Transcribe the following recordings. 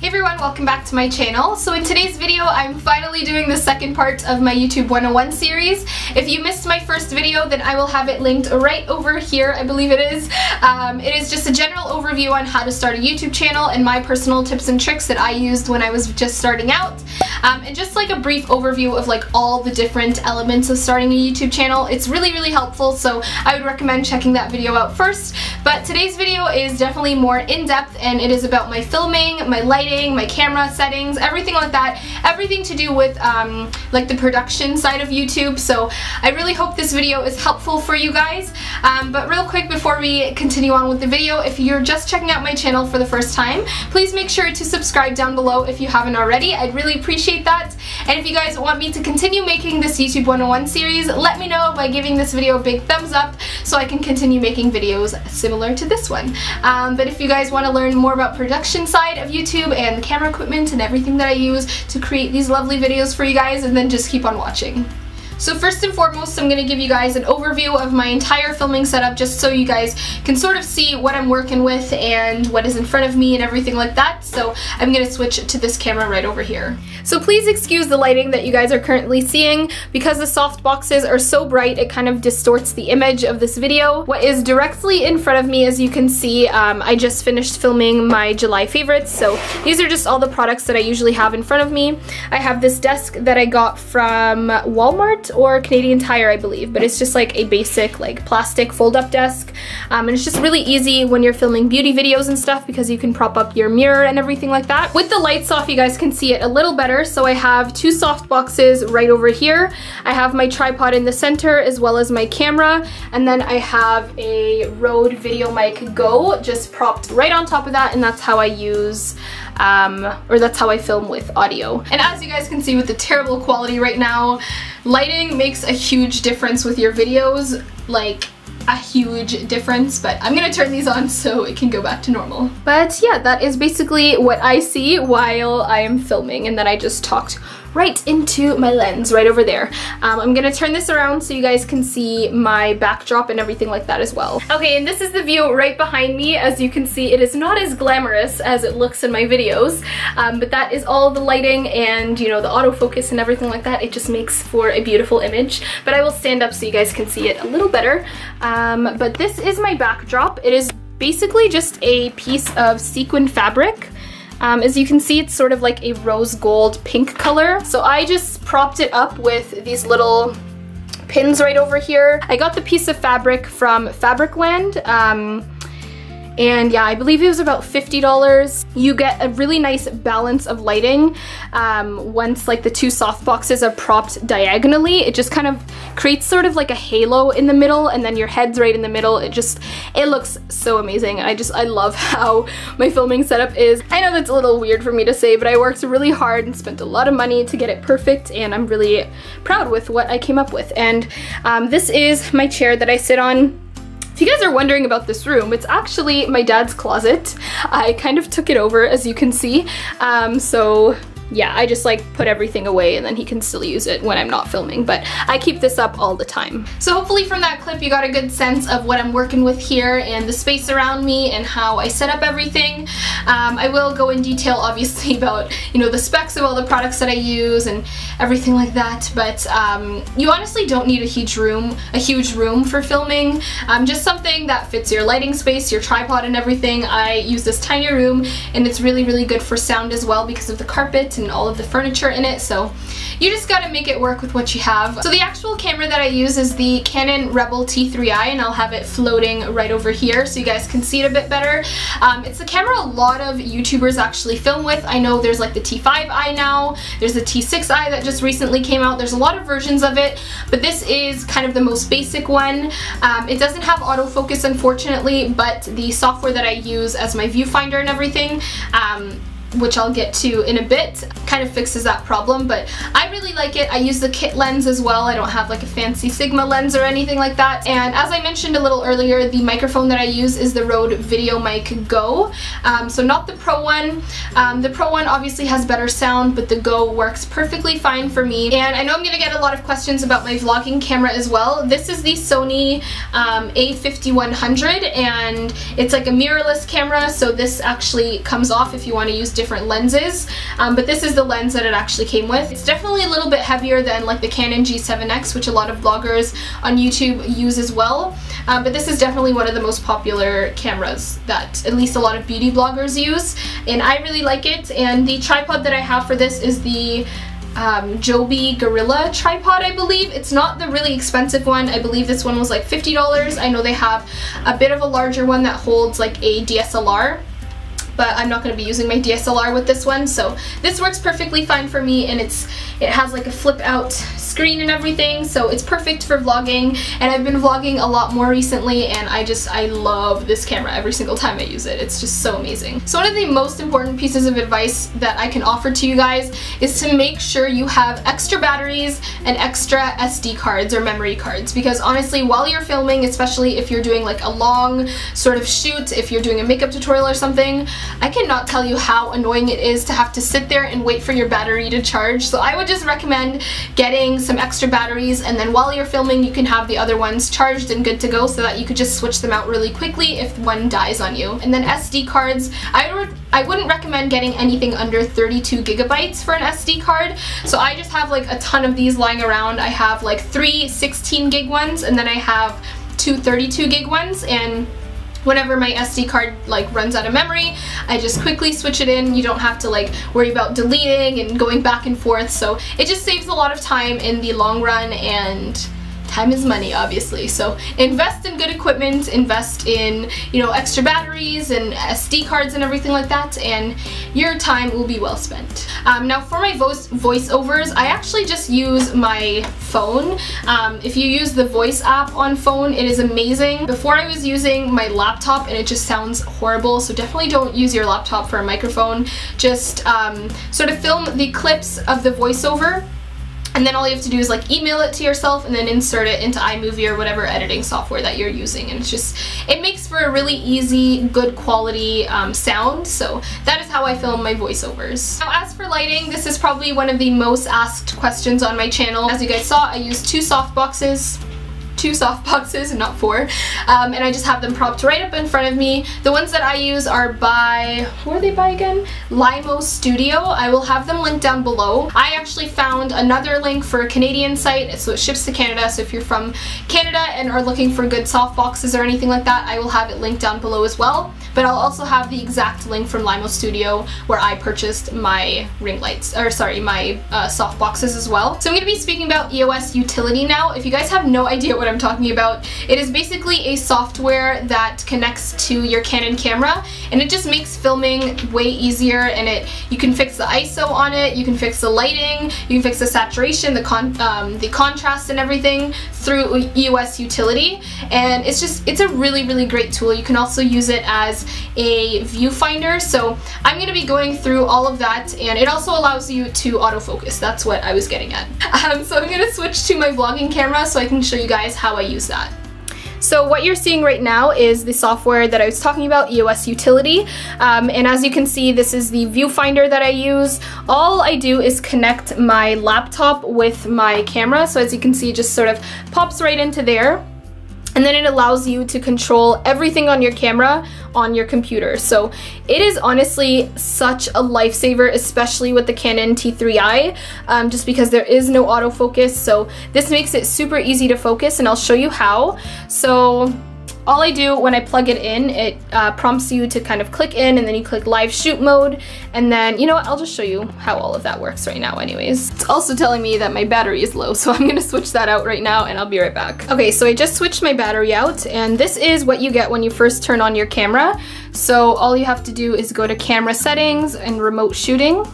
Hey everyone, welcome back to my channel. So in today's video, I'm finally doing the second part of my YouTube 101 series. If you missed my first video, then I will have it linked right over here, I believe it is. It is just a general overview on how to start a YouTube channel and my personal tips and tricks that I used when I was just starting out. And just like a brief overview of like all the different elements of starting a YouTube channel. It's really helpful, so I would recommend checking that video out first. But today's video is definitely more in-depth, and it is about my filming, my lighting, my camera settings, everything like that, everything to do with like the production side of YouTube. So I really hope this video is helpful for you guys. But real quick before we continue on with the video, if you're just checking out my channel for the first time, please make sure to subscribe down below if you haven't already. I'd really appreciate that. And if you guys want me to continue making this YouTube 101 series, let me know by giving this video a big thumbs up so I can continue making videos similar to this one. But if you guys want to learn more about production side of YouTube and the camera equipment and everything that I use to create these lovely videos for you guys, and then just keep on watching. So first and foremost, I'm going to give you guys an overview of my entire filming setup just so you guys can sort of see what I'm working with and what is in front of me and everything like that. So I'm going to switch to this camera right over here. So please excuse the lighting that you guys are currently seeing. Because the soft boxes are so bright, it kind of distorts the image of this video. What is directly in front of me, as you can see, I just finished filming my July favorites. So these are just all the products that I usually have in front of me. I have this desk that I got from Walmart or Canadian Tire, I believe, but it's just like a basic like plastic fold-up desk, and it's just really easy when you're filming beauty videos and stuff because you can prop up your mirror and everything like that. With the lights off, you guys can see it a little better. So I have two soft boxes right over here. I have my tripod in the center as well as my camera, and then I have a Rode VideoMic Go just propped right on top of that, and that's how I use or that's how I film with audio. And as you guys can see with the terrible quality right now, lighting makes a huge difference with your videos, like a huge difference, but I'm gonna turn these on so it can go back to normal. But yeah, that is basically what I see while I am filming, and then I just talked right into my lens right over there. I'm gonna turn this around so you guys can see my backdrop and everything like that as well. Okay, and this is the view right behind me. As you can see, it is not as glamorous as it looks in my videos, but that is all the lighting and, you know, the autofocus and everything like that. It just makes for a beautiful image. But I will stand up so you guys can see it a little better. But this is my backdrop. It is basically just a piece of sequin fabric. As you can see, it's sort of like a rose gold pink color. So I just propped it up with these little pins right over here. I got the piece of fabric from Fabricland. And yeah, I believe it was about $50. You get a really nice balance of lighting once like the two soft boxes are propped diagonally. It just kind of creates sort of like a halo in the middle, and then your head's right in the middle. It looks so amazing. I love how my filming setup is. I know that's a little weird for me to say, but I worked really hard and spent a lot of money to get it perfect, and I'm really proud with what I came up with. And this is my chair that I sit on. If you guys are wondering about this room, it's actually my dad's closet. I kind of took it over, as you can see. So yeah, I just like put everything away and then he can still use it when I'm not filming, but I keep this up all the time. So hopefully from that clip you got a good sense of what I'm working with here and the space around me and how I set up everything. I will go in detail obviously about, you know, the specs of all the products that I use and everything like that, but you honestly don't need a huge room for filming. Just something that fits your lighting space, your tripod and everything. I use this tiny room, and it's really good for sound as well because of the carpet and all of the furniture in it, so you just gotta make it work with what you have. So the actual camera that I use is the Canon Rebel T3i, and I'll have it floating right over here so you guys can see it a bit better. It's the camera a lot of YouTubers actually film with. I know there's like the T5i now, there's the T6i that just recently came out. There's a lot of versions of it, but this is kind of the most basic one. It doesn't have autofocus, unfortunately, but the software that I use as my viewfinder and everything, which I'll get to in a bit, kind of fixes that problem, but I really like it. I use the kit lens as well. I don't have like a fancy Sigma lens or anything like that. And as I mentioned a little earlier, the microphone that I use is the Rode VideoMic Go. So not the Pro one. The Pro one obviously has better sound, but the Go works perfectly fine for me. And I know I'm gonna get a lot of questions about my vlogging camera as well. This is the Sony a5100, and it's like a mirrorless camera, so this actually comes off if you want to use different different lenses, but this is the lens that it actually came with. It's definitely a little bit heavier than like the Canon G7X, which a lot of vloggers on YouTube use as well, but this is definitely one of the most popular cameras that at least a lot of beauty bloggers use, and I really like it. And the tripod that I have for this is the Joby Gorilla tripod, I believe. It's not the really expensive one. I believe this one was like $50. I know they have a bit of a larger one that holds like a DSLR, but I'm not going to be using my DSLR with this one, so this works perfectly fine for me, and it has like a flip out screen and everything, so it's perfect for vlogging. And I've been vlogging a lot more recently, and I love this camera every single time I use it. It's just so amazing. So one of the most important pieces of advice that I can offer to you guys is to make sure you have extra batteries and extra SD cards or memory cards, because honestly, while you're filming, especially if you're doing like a long sort of shoot, if you're doing a makeup tutorial or something, I cannot tell you how annoying it is to have to sit there and wait for your battery to charge. So I would just recommend getting some extra batteries, and then while you're filming you can have the other ones charged and good to go, so that you could just switch them out really quickly if one dies on you. And then SD cards, I wouldn't recommend getting anything under 32 gigabytes for an SD card. So I just have like a ton of these lying around. I have like 3 16 gig ones, and then I have 2 32 gig ones, and whenever my SD card like runs out of memory, I just quickly switch it in. You don't have to like worry about deleting and going back and forth, so it just saves a lot of time in the long run, and time is money, obviously. So invest in good equipment, invest in, you know, extra batteries and SD cards and everything like that, and your time will be well spent. Now for my voiceovers, I actually just use my phone. If you use the voice app on phone, it is amazing. Before I was using my laptop and it just sounds horrible, so definitely don't use your laptop for a microphone. Just sort of film the clips of the voiceover, and then all you have to do is like email it to yourself and then insert it into iMovie or whatever editing software that you're using, and it makes for a really easy, good quality sound. So that is how I film my voiceovers. Now as for lighting, this is probably one of the most asked questions on my channel. As you guys saw, I used two softboxes, and not 4, and I just have them propped right up in front of me. The ones that I use are by, who are they by again? Limo Studio. I will have them linked down below. I actually found another link for a Canadian site, so it ships to Canada, so if you're from Canada and are looking for good softboxes or anything like that, I will have it linked down below as well. But I'll also have the exact link from Limo Studio where I purchased my ring lights, or sorry, my softboxes as well. So I'm going to be speaking about EOS Utility now. If you guys have no idea what I'm talking about, it is basically a software that connects to your Canon camera, and it just makes filming way easier. And you can fix the ISO on it, you can fix the lighting, you can fix the saturation, the contrast and everything through EOS Utility, and it's a really great tool. You can also use it as a viewfinder, so I'm going to be going through all of that, and it also allows you to autofocus. That's what I was getting at. So I'm going to switch to my vlogging camera so I can show you guys how I use that. So what you're seeing right now is the software that I was talking about, EOS Utility, and as you can see, this is the viewfinder that I use. All I do is connect my laptop with my camera, so as you can see, it just sort of pops right into there. And then it allows you to control everything on your camera on your computer. So it is honestly such a lifesaver, especially with the Canon T3i, just because there is no autofocus. So this makes it super easy to focus, and I'll show you how. So all I do when I plug it in, it prompts you to kind of click in, and then you click live shoot mode, and then, you know what, I'll just show you how all of that works right now anyways. It's also telling me that my battery is low, so I'm gonna switch that out right now and I'll be right back. Okay, so I just switched my battery out, and this is what you get when you first turn on your camera. So all you have to do is go to camera settings and remote shooting.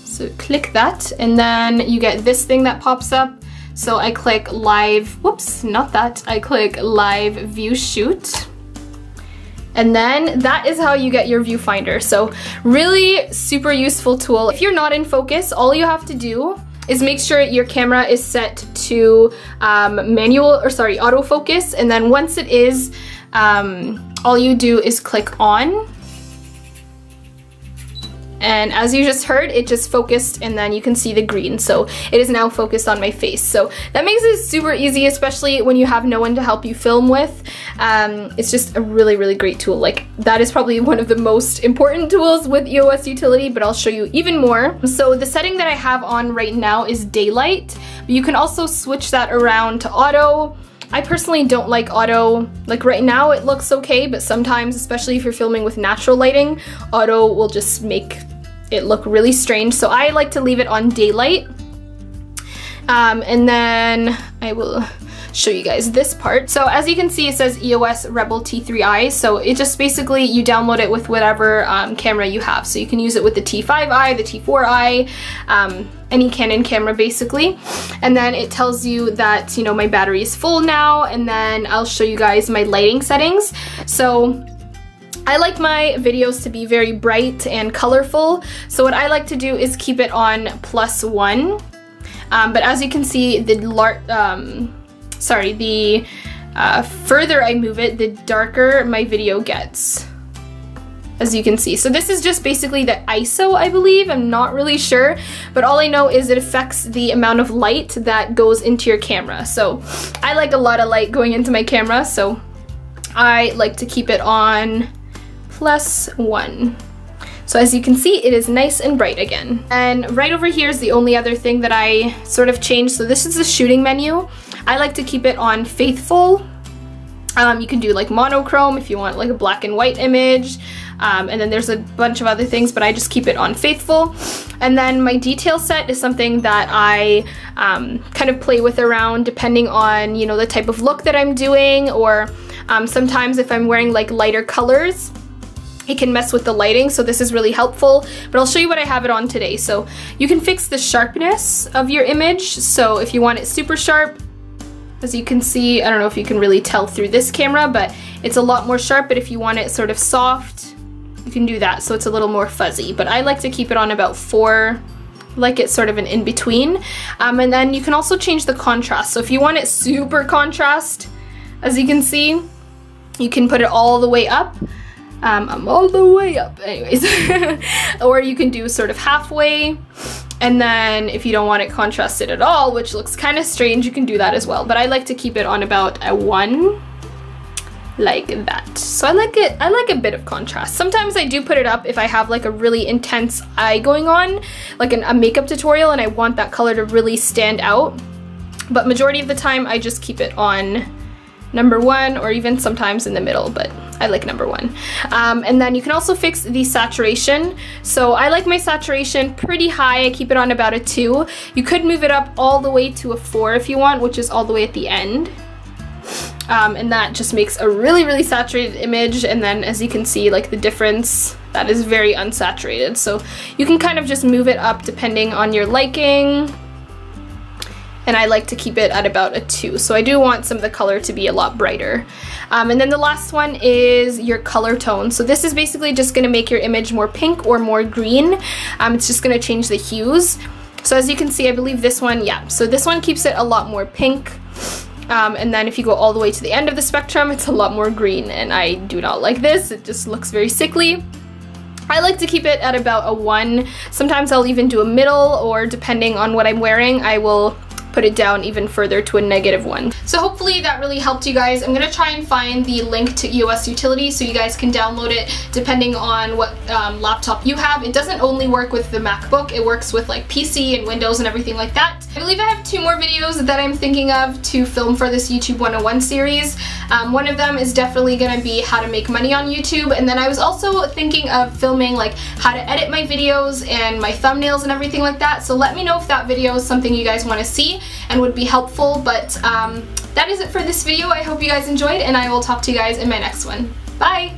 So click that, and then you get this thing that pops up. So I click live, whoops, not that, I click live view shoot. And then that is how you get your viewfinder. So really super useful tool. If you're not in focus, all you have to do is make sure your camera is set to autofocus, and then once it is, all you do is click on. and as you just heard, it just focused, and then you can see the green, so it is now focused on my face. So that makes it super easy, especially when you have no one to help you film with. It's just a really, really great tool. Like, that is probably one of the most important tools with EOS Utility, but I'll show you even more. So the setting that I have on right now is daylight, but you can also switch that around to auto. I personally don't like auto. Like, right now it looks okay, but sometimes, especially if you're filming with natural lighting, auto will just make it look really strange. So I like to leave it on daylight. And then I will show you guys this part. So as you can see, it says EOS Rebel T3i. So it just basically, you download it with whatever camera you have. So you can use it with the T5i, the T4i, any Canon camera basically. And then it tells you that, you know, my battery is full now, and then I'll show you guys my lighting settings. So I like my videos to be very bright and colorful, so what I like to do is keep it on +1. But as you can see, the further I move it, the darker my video gets, as you can see. So this is just basically the ISO, I believe. I'm not really sure, but all I know is it affects the amount of light that goes into your camera. So I like a lot of light going into my camera, so I like to keep it on +1. So as you can see, it is nice and bright again. And right over here is the only other thing that I sort of changed. So this is the shooting menu. I like to keep it on faithful. You can do like monochrome if you want like a black and white image. And then there's a bunch of other things, but I just keep it on faithful. And then my detail set is something that I kind of play with around depending on, you know, the type of look that I'm doing, or sometimes if I'm wearing like lighter colors, it can mess with the lighting, so this is really helpful. But I'll show you what I have it on today. So you can fix the sharpness of your image. So if you want it super sharp, as you can see, I don't know if you can really tell through this camera, but it's a lot more sharp. But if you want it sort of soft, you can do that, so it's a little more fuzzy. But I like to keep it on about 4, like it's sort of an in-between. And then you can also change the contrast. So if you want it super contrast, as you can see, you can put it all the way up. I'm all the way up, anyways. Or you can do sort of halfway. And then if you don't want it contrasted at all, which looks kind of strange, you can do that as well. But I like to keep it on about a 1, like that. So I like a bit of contrast. Sometimes I do put it up if I have like a really intense eye going on, like a makeup tutorial, and I want that color to really stand out. But majority of the time I just keep it on number 1, or even sometimes in the middle, but I like number 1. And then you can also fix the saturation. So I like my saturation pretty high. I keep it on about a 2. You could move it up all the way to a 4 if you want, which is all the way at the end. And that just makes a really, really saturated image. And then as you can see, like the difference, that is very unsaturated. So you can kind of just move it up depending on your liking. And I like to keep it at about a 2. So I do want some of the color to be a lot brighter. And then the last one is your color tone. So this is basically just going to make your image more pink or more green. It's just going to change the hues. So as you can see, I believe this one, yeah. So this one keeps it a lot more pink. And then if you go all the way to the end of the spectrum, it's a lot more green. And I do not like this. It just looks very sickly. I like to keep it at about a 1. Sometimes I'll even do a middle, or depending on what I'm wearing, I will put it down even further to a -1. So hopefully that really helped you guys. I'm gonna try and find the link to EOS Utility so you guys can download it depending on what laptop you have. It doesn't only work with the MacBook, it works with like PC and Windows and everything like that. I believe I have 2 more videos that I'm thinking of to film for this YouTube 101 series. One of them is definitely gonna be how to make money on YouTube, and then I was also thinking of filming like how to edit my videos and my thumbnails and everything like that. So let me know if that video is something you guys want to see and would be helpful. But that is it for this video. I hope you guys enjoyed, and I will talk to you guys in my next one. Bye!